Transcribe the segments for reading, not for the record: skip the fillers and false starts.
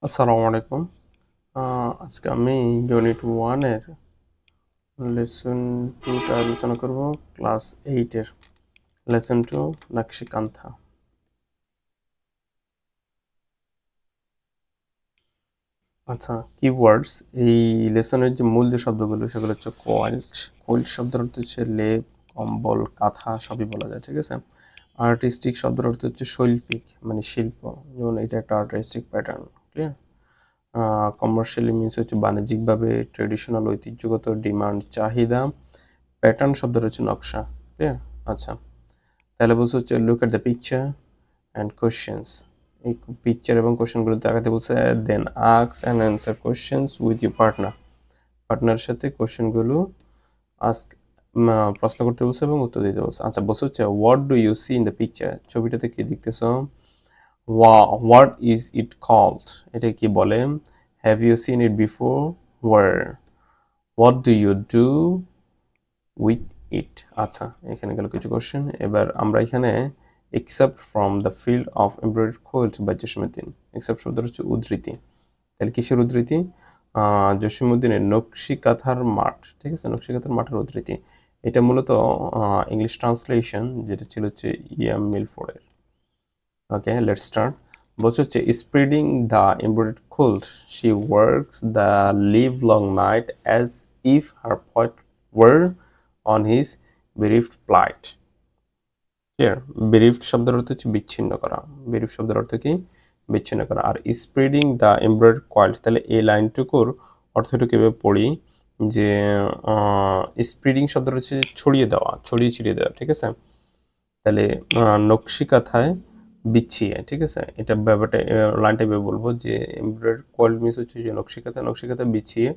আসসালামু আলাইকুম। আজকে আমি ইউনিট 1 এর লেসন 2 টা আলোচনা করব। ক্লাস 8 এর লেসন 2 নকশিকান্থা। আচ্ছা, কিওয়ার্ডস এই লেসনের যে মূল যে শব্দগুলো সেগুলো হচ্ছে কোয়াইল্ট। কোয়াইল্ট শব্দের অর্থ হচ্ছে লেপ, কম্বল, কাঁথা সবই বলা যায়, ঠিক আছে। আর্টিস্টিক শব্দের অর্থ হচ্ছে শৈল্পিক, মানে শিল্প, যেমন এটা একটা artistic pattern. Clear? Commercially means হচ্ছে বাণিজ্যিকভাবে, ট্রেডিশনাল ঐতিহ্যগত, ডিমান্ড চাহিদা, প্যাটার্ন শব্দটা হচ্ছে নকশা। ক্লিয়ার? আচ্ছা, তাহলে বলছে হচ্ছে look at the picture and questions. এই পিকচার এবং কোশ্চেনগুলো দেখাতে বলছে, then ask and answer questions with your partner. পার্টনারের সাথে কোশ্চেনগুলো আস্ক প্রশ্ন করতে বলছে এবং উত্তর দিতে বলছে। আচ্ছা, বলছে হচ্ছে what do you see in the picture, ছবিটাতে কি দেখতেছো? হোয়াট ইজ ইট কল্ড, এটা কি বলে? Have you seen it before? Where? What do you do with it? আচ্ছা, এখানে গেল কিছু কোশ্চেন। এবার আমরা এখানে excerpt from the field of embroidery quilt by Jasimuddin, excerpt শব্দ হচ্ছে উদ্ধৃতি। তাহলে কিসের উদ্ধৃতি? জসিমউদ্দিনের নকশি কাঁথার মাঠ, ঠিক আছে, নকশি কাঁথার মাঠের উদ্ধৃতি। এটা মূলত ইংলিশ ট্রান্সলেশন, যেটা ছিল হচ্ছে ইএম মিলফোর্ডের। Okay, let's start. বলছে হচ্ছে spreading the embroidery quilt she works the live long night as if her poet were on his বেরিফড plight. Clear? Verified শব্দের অর্থ হচ্ছে বিচ্ছিন্ন করা। বেরিফড শব্দের অর্থ কি? বিচ্ছিন্ন করা। আর স্প্রেডিং দ্য এমব্রয়ডারি কোয়েল্ট, তাহলে এই লাইনটুকুর অর্থটুকু কিভাবে পড়ি? যে স্প্রেডিং শব্দটা হচ্ছে ছড়িয়ে দেওয়া, ছড়িয়ে ছিটিয়ে দেওয়া, ঠিক আছে। তাহলে নকশি কাঁথায় বিছিয়ে, ঠিক আছে, এটা ব্যাপারটা লাইনটা ভেবে বলবো যে এমব্রয়ডারি কোয়েল্ট মিন্স হচ্ছে যে নকশি কাঁথা, নকশি কাঁথা বিছিয়ে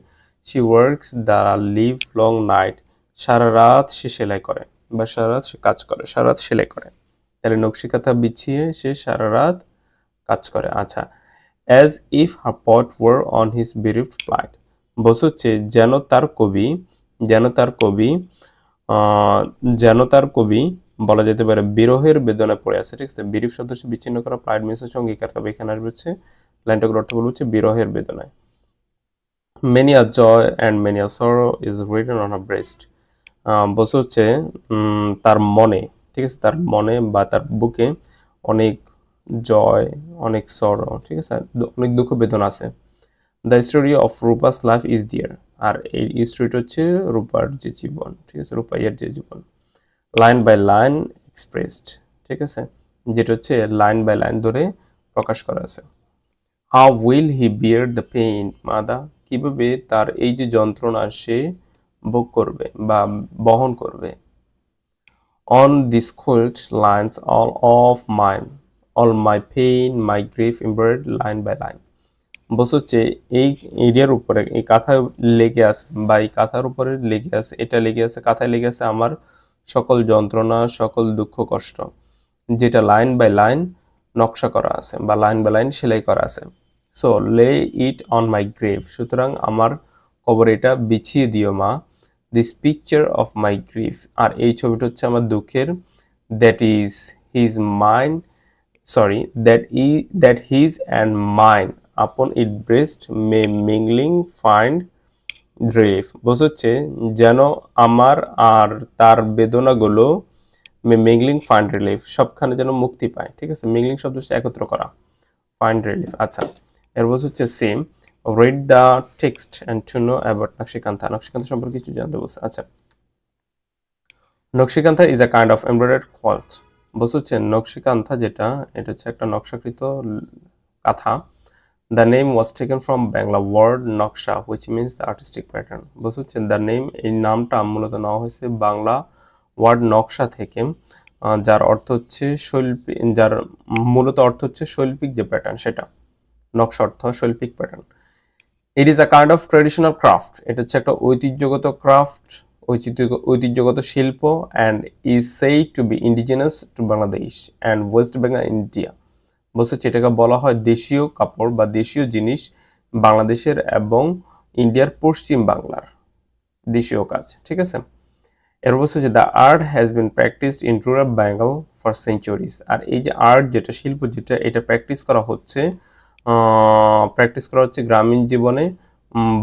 she works the live long night, সারা রাত সে সেলাই করে বা সারা রাত সে কাজ করে, সারা রাত সেলাই করে। তাহলে নকশি কাঁথা বিছিয়ে সে সারা রাত কাজ করে। আচ্ছা, as if her pot were on his বেরিফড plight, বস হচ্ছে যেন তার কবি, যেন তার কবি আহ, যেন তার কবি বলা যেতে পারে বিরহের বেদনায় পড়ে আছে, ঠিক আছে। বিরিফ শব্দ হচ্ছে বিচ্ছিন্ন করা, প্লাইড মিন্স হচ্ছে অঙ্গীকার, তবে এখানে আসবে হচ্ছে লাইনটাগুলোর অর্থ বলবো হচ্ছে বিরহের বেদনায়। Many a joy and many a sorrow is written on a breast, বলছে হচ্ছে তার মনে, ঠিক আছে, তার মনে বা তার বুকে অনেক জয়, অনেক সরো, ঠিক আছে, অনেক দুঃখ বেদনা আছে। The story of Rupa's life is দিয়ার, আর এই স্টোরিটা হচ্ছে রূপার যে জীবন, ঠিক আছে, রূপাইয়ের যে জীবন। লাইন বাই লাইন এক্সপ্রেসড, ঠিক আছে, যেটা হচ্ছে লাইন বাই লাইন ধরে প্রকাশ করা আছে। How will he bear the pain, মাদা, কিভাবে তার এই যে যন্ত্রণা সে ভোগ করবে বা বহন করবে। On this cold lines all my pain my grief embroid line by line, বস হচ্ছে এই এরিয়ার উপরে, এই কাঁথায় লেগে আছে বা এই কাঁথার উপরে লেগে আছে, এটা লেগে আছে, কাঁথায় লেগে আছে আমার সকল যন্ত্রণা, সকল দুঃখ কষ্ট, যেটা লাইন বাই লাইন নকশা করা আছে বা লাইন বাই লাইন সেলাই করা আছে। সো লে ইট অন মাই গ্রেভ, সুতরাং আমার কবরে এটা বিছিয়ে দিও মা। This picture of my grief, আর এই ছবিটা হচ্ছে আমার দুঃখের। That is his mind, sorry, that his and mine upon it breast may mingling find relief, বোঝাচ্ছে যেন আমার আর তার বেদনাগুলো মে মিংলিং ফাইন্ড রিলিফ, সবখানে যেন মুক্তি পায়, ঠিক আছে। মিংলিং শব্দ হচ্ছে একত্র করা, ফাইন্ড রিলিফ। আচ্ছা, এর বোঝ হচ্ছে same. Read the text and to know about nakshikantha, nakshikantha সম্পর্কে কিছু জানতে বলছে। আচ্ছা, nakshikantha is a kind of embroidered quilt, বলছে হচ্ছে নকশিকান্থা যেটা, এটা হচ্ছে একটা নকশাকৃত কাঁথা। The name was taken from Bangla word naksha which means the artistic pattern, বলছে হচ্ছে দ্য নেম, এই নামটা মূলত নেওয়া হয়েছে বাংলা ওয়ার্ড নকশা থেকে, যার অর্থ হচ্ছে শৈল্পিক, যার মূলত অর্থ হচ্ছে শৈল্পিক যে প্যাটার্ন সেটা, নকশা অর্থ শৈল্পিক pattern. It is a kind of traditional craft, এটা হচ্ছে একটা ঐতিহ্যগত ক্রাফট, ঐতিহ্যগত শিল্প, and is said to be indigenous to Bangladesh and West Bengal India, বলছে এটাকে বলা হয় দেশীয় কাপড় বা দেশীয় জিনিস বাংলাদেশের এবং ইন্ডিয়ার পশ্চিম বাংলার দেশীয় কাজ, ঠিক আছে। এর বলছে যে the art has been practised in rural Bengal for centuries, আর এই যে আর্ট যেটা, শিল্প যেটা, এটা প্র্যাকটিস করা হচ্ছে প্র্যাকটিস করা হচ্ছে গ্রামীণ জীবনে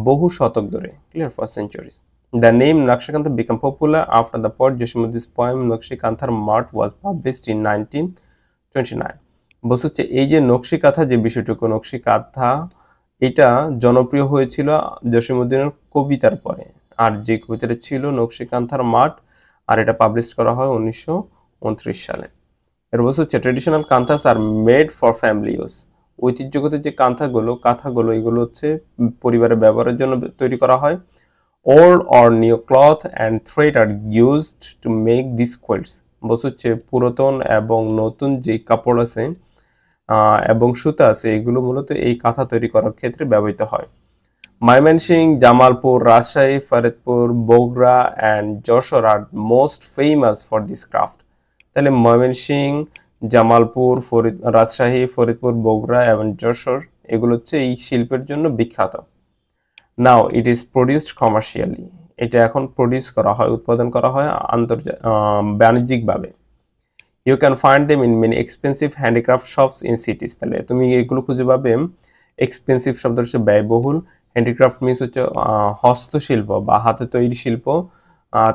বহু শতক ধরে, clear, for centuries. The name nakshikantha became popular after the poet জসীমউদ্দিন's poem নকশিকান্থার মাঠ ওয়াজ পাবলিশড ইন 1929। বলছে হচ্ছে এই যে নকশিকাঁথা যে বিষয়টুকু, নকশিকাঁথা এটা জনপ্রিয় হয়েছিল জসীমউদ্দিনের কবিতার পরে, আর যে কবিতাটা ছিল নকশিকান্থার মাঠ, আর এটা পাবলিশ করা হয় 1929 সালে। এর বলছে হচ্ছে traditional kanthas are made for family use. ঐতিহ্যগত যে কাঁথাগুলো এগুলো হচ্ছে পরিবারের ব্যবহারের জন্য তৈরি করা হয়। Old or new cloth and thread are used to make this quilts. বলছে হচ্ছে পুরাতন এবং নতুন যে কাপড় আছে এবং সুতা আছে, এগুলো মূলত এই কাঁথা তৈরি করার ক্ষেত্রে ব্যবহৃত হয়। Mymensingh, Jamalpur, Rajshahi, Faridpur, Bogura and Jashore are most famous for this craft. তাহলে ময়মনসিংহ, জামালপুর, রাজশাহী, ফরিদপুর, বগুড়া এবং যশোর এগুলো হচ্ছে এই শিল্পের জন্য বিখ্যাত। Now it is produced commercially. এটা এখন প্রডিউস করা হয়, উৎপাদন করা হয় বাণিজ্যিকভাবে। You can find them in many expensive handicraft shops in cities. তাহলে তুমি এগুলো খুঁজে পাবে, এক্সপেন্সিভ শব্দ হচ্ছে ব্যয়বহুল, হ্যান্ডিক্রাফট মিনস হচ্ছে হস্তশিল্প বা হাতে তৈরি শিল্প।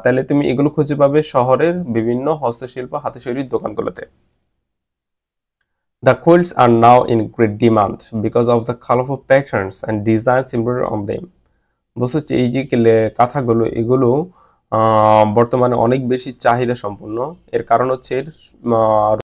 তাহলে তুমি এগুলো খুঁজে পাবে শহরের বিভিন্ন হস্তশিল্প হাতে তৈরির দোকানগুলোতে। The quilts are now in great demand because of the colorful patterns and designs embroidered on them. বলছে হচ্ছে এই যে কাঁথাগুলো এগুলো বর্তমানে অনেক বেশি চাহিদা সম্পন্ন। এর কারণ হচ্ছে এর